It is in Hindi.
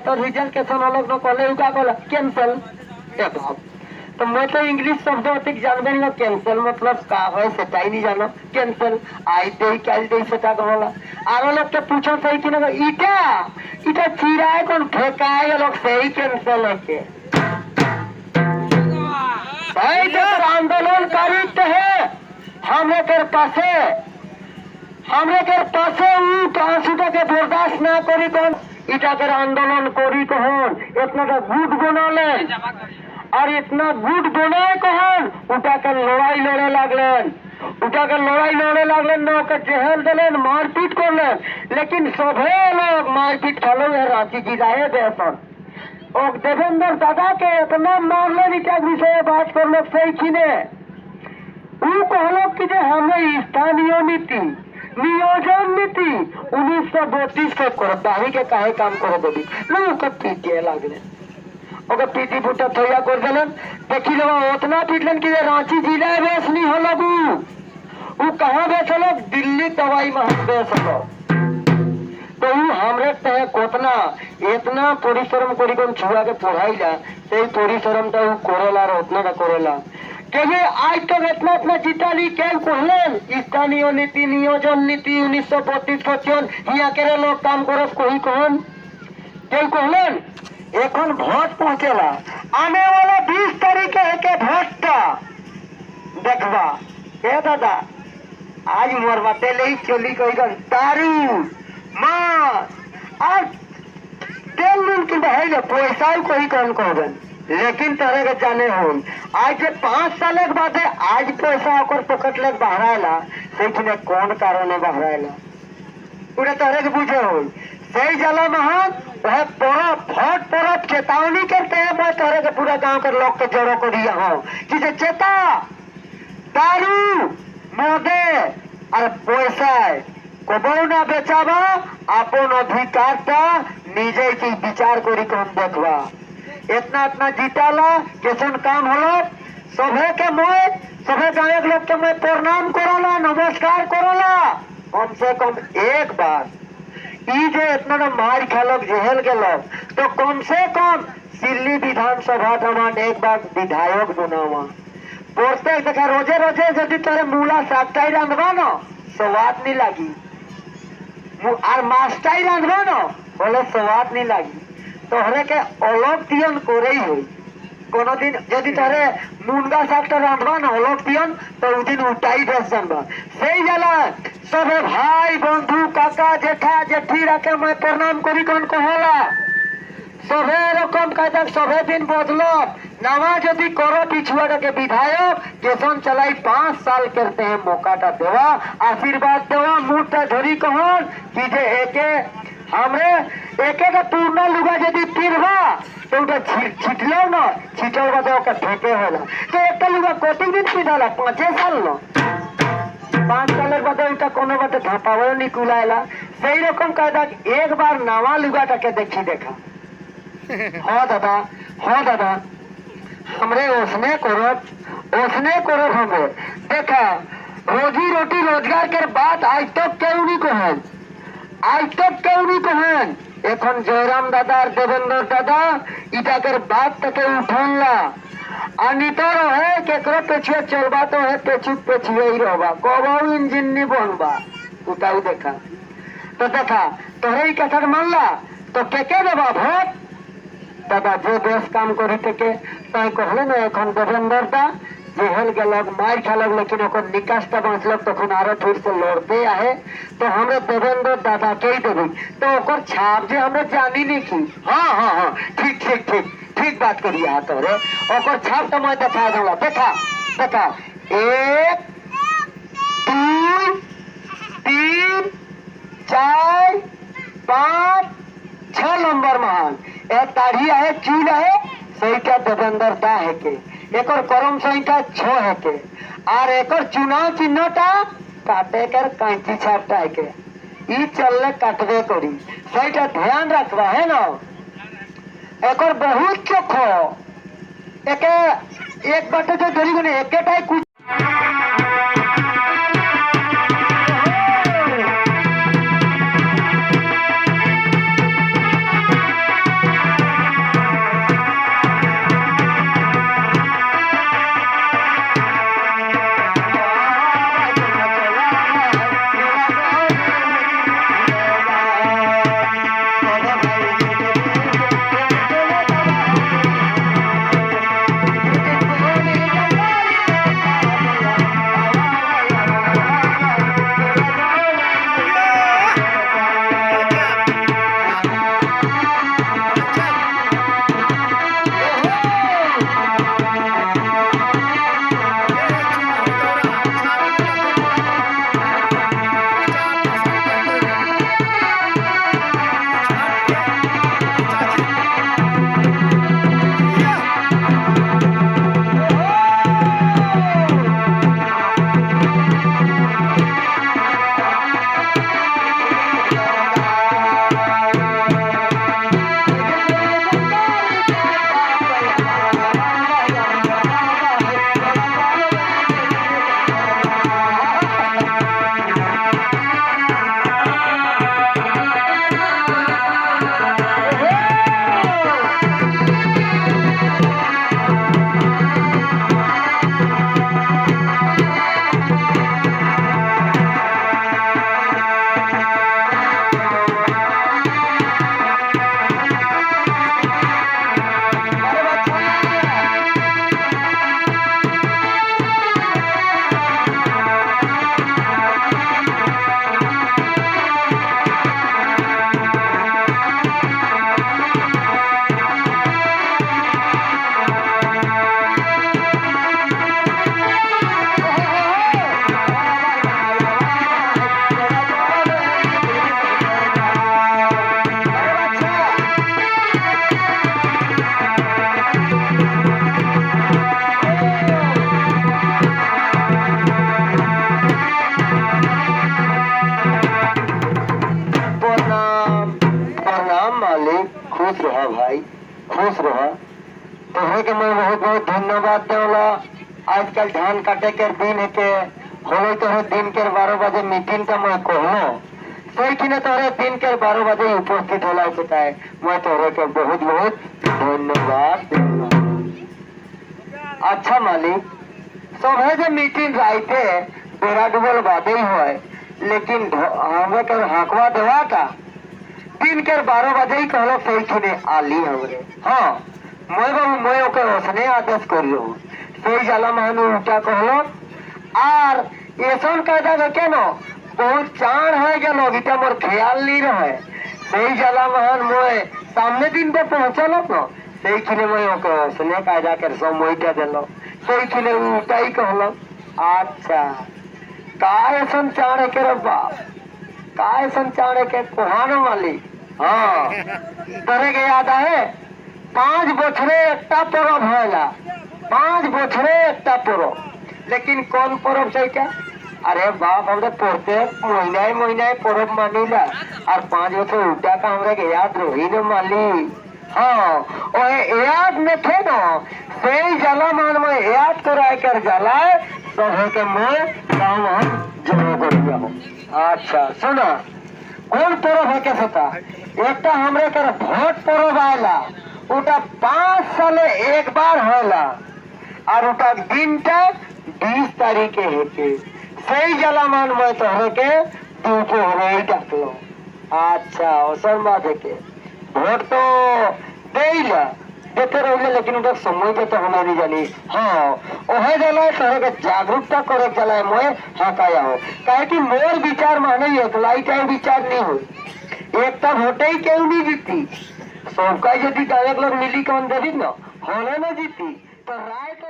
तो रिजल्ट कैसे अलग न कॉलेज का कैंसल तो मैं तो इंग्लिश शब्द अधिक जानबे नहीं कैंसल मतलब का है सेटा ही नहीं जानो कैंसल आइते ही कैल दे सेटा कहला आरो लोग तो पूछो सही कि ना इटा इटा चिराए कौन फेंकाए लोग सही कैंसल है के भाई जब आंदोलन करी है हमरे के पासे ऊ कांसुटा के बर्दाश्त ना करी कौन इटा के आंदोलन करी कौन इतना का गुट बनाले और इतना गुट बनाए कौन उठा के लड़ाई लड़े लगलन न जेहल दिलन मारपीट करलेन लेकिन सभे लोग मारपीट खलो रांची जिलाए बेसन और देवेंद्र दादा के इतना मारलेन इटा विषय बात कर लोग सही किने ऊ कहलो कि हमें स्थानीय नीति नियोजन नीति 1932 के करदाही के काहे काम करे देवी लोग पीटे लगले पीटी फुटा थैया कर दिलन देखी लो उतना पीटलन कि रांची जिला बेस नहीं हो लगू वो कहाँ बेचल दिल्ली दवाई महल बेचल तो हमरे तहे कोतना इतना परिश्रम करी कौन छुआ के पढ़ाई ला से परिश्रम तो करेला उतना ना करेला क्योंकि आज तक इतना इतना जीता ली क्या कहलन स्थानीय नीति नियोजन नीति 1932-55 यहाँ के लोग काम करस कोई कहन क्यों कहलन एखन भोट पहुंचेला आने वाला 20 तारीख के भोट देखबा ए दादा आज मोर बाते ले चली कोई दारू मांस और तेल दिन की बहाई पैसा कोई कौन कहन लेकिन तरह के जाने हो आज के 5 साल के बाद आज पैसा ओकर पकड़ ले बहराला से कौन कारण बहराला पूरे तरह के बुझे हो सही जला महान वह भोट परब चेतावनी करते हैं मैं तरह के पूरा गांव के लोग के जड़ों को दिया हूँ कि चेता दारू मोदे और पैसा कबो ना बेचावा अपन अधिकारता निजे की विचार करी कौन देखवा इतना इतना जीताला कैसन काम हलो सभे के मैं सभे गायक लोग के मैं प्रणाम करोला नमस्कार करोला कम से कम एक बार जो इतना मार खेलक जेहल गेलक तो कम से कम दिल्ली विधानसभा दमान एक बार विधायक बनावा प्रत्येक देखा रोजे रोजे यदि तेरे मूला सागटाई रांधवा न स्वाद नहीं लगी और मास्टाई रांधवा न बोले स्वाद नहीं लगी तोहरे के अलग तियन करे हुई कोनो दिन यदि तारे मुनगा सागटा रांधवा न अलग तियन तो उ दिन उठाई बेस जानबा सही जाला सबे भाई बंधु काका जेठा जेठी रखे मैं प्रणाम करी कौन कहला सभे रकम कायदा सभे दिन बदलो नवा यदि करो पिछुआ के विधायक जैसन चलाई 5 साल करते हैं मौकाटा देवा आशीर्वाद देवा मुठा धरी कहन कि जे एके हमरे एके का पूर्णा लुगा यदि पिरवा तो उठा छिटलो न छिटल बाद ओकर फेंके होला तो एक लुगा कोटिंग दिन पिधाला 5 साल न 5 साल बाद उनका कोनो बात धापावो निकुलाला सही रकम कायदा एक बार नवा लुगाटा के देखी देखा हाँ दादा हमरे ओसने करो हमें देखा रोजी रोटी रोजगार के बात आज तक क्यों नहीं कहन एखन जयराम दादा और देवेंद्र दादा इटा कर बात तक उठला अनितर है केकरो पेछुए चलबा तो है पेछुए ही रहबा कबो इंजन नहीं बनबा उताऊ देखा तो देखा तोहरे ही कथन मानला तो के देबा भोट दादा जो देश काम करी के तय कहले ना एखन देवेंद्र दा जेहल गेलक मार खेलक लेकिन ओकर निकासटा बाँचलक तखन आरो फिर से लड़ते आए तो हमरे देवेंद्र दादा के ही देवी तो ओकर छाप जे हमरे जानी नहीं की हाँ ठीक बात करिए आ तोरे ओकर छाप तो मैं देखा दूंगा देखा 1 2 3 4 5 6 नंबर महान एक ताड़ी है चूल है सही क्या देवेंद्र दा है के एक करम संख्या 6 है के और एक चुनाव चिन्हटा काटे कर कैंची छापटा है के ई चलने काटवे करी सही ध्यान रखवा है ना एक बहुत चोखो एक बाटे जो धरी एक कुछ रहा भाई, खुश रहा। तोहरे के मैं बहुत बहुत धन्यवाद देवला। आजकल धान काटे के दिन है के होले तोहरे दिन के 12 बजे मीटिंग का मैं कहलो सही कि तोहरे दिन के 12 बजे उपस्थित होला है। मैं तोहरे के बहुत बहुत धन्यवाद देवला। अच्छा मालिक, सब जो मीटिंग राइते बेरा डूबल बादे ही हुआ, लेकिन हमें कर हकवा देवा का दिन के 12 बजे ही कहलो सही खिने आली हमरे। हाँ मैं बाबू मैं ओके उसने आदेश करियो सही जाला मानो उल्टा कहलो आर ऐसन कहता था क्या नो बहुत चाण है गलो गीता मोर ख्याल नहीं रहे सही जाला महान मोए सामने दिन पे पहुंचल न सही खिने मैं ओके उसने कायदा कर सो मोइटा देलो सही खिने उल्टा ही कहलो। अच्छा का ऐसन चाण है के रे बाप, का ऐसन चाण है के कोहान वाली। हाँ तोरे के याद है 5 बछड़े एकटा परब होला, 5 बछड़े एकटा परब, लेकिन कौन परब से क्या? अरे बाप हमरे पढ़ते महीना परब मानीला और 5 बछड़े उल्टा का हमरे के याद रही न माली। हाँ ओए याद न थे न सही जला मान में याद कराए कर जला सब के मैं काम जरूर कर दिया हूँ। अच्छा सुना कौन परब है कैसे था? एक हमरे कर भोट परब आयला उटा 5 साले एक बार होला और उटा दिन तक 20 तारीख के हेते सही जला मान में तोहरे के दूको रही डाकलो। अच्छा अवसर बात है के वोट तो देला देते रहे लेकिन उधर समय के तो हमें नहीं जानी। हाँ ओहे जला तोहरे के जागरूकता करे चला मैं हकाया हो काहे कि मोर विचार माने एकलाई चाहे विचार नहीं हो एकता वोटे ही क्यों नहीं जीती सबका यदि डायरेक्ट लोग मिली कौन दे न होने न जीती तो राय तो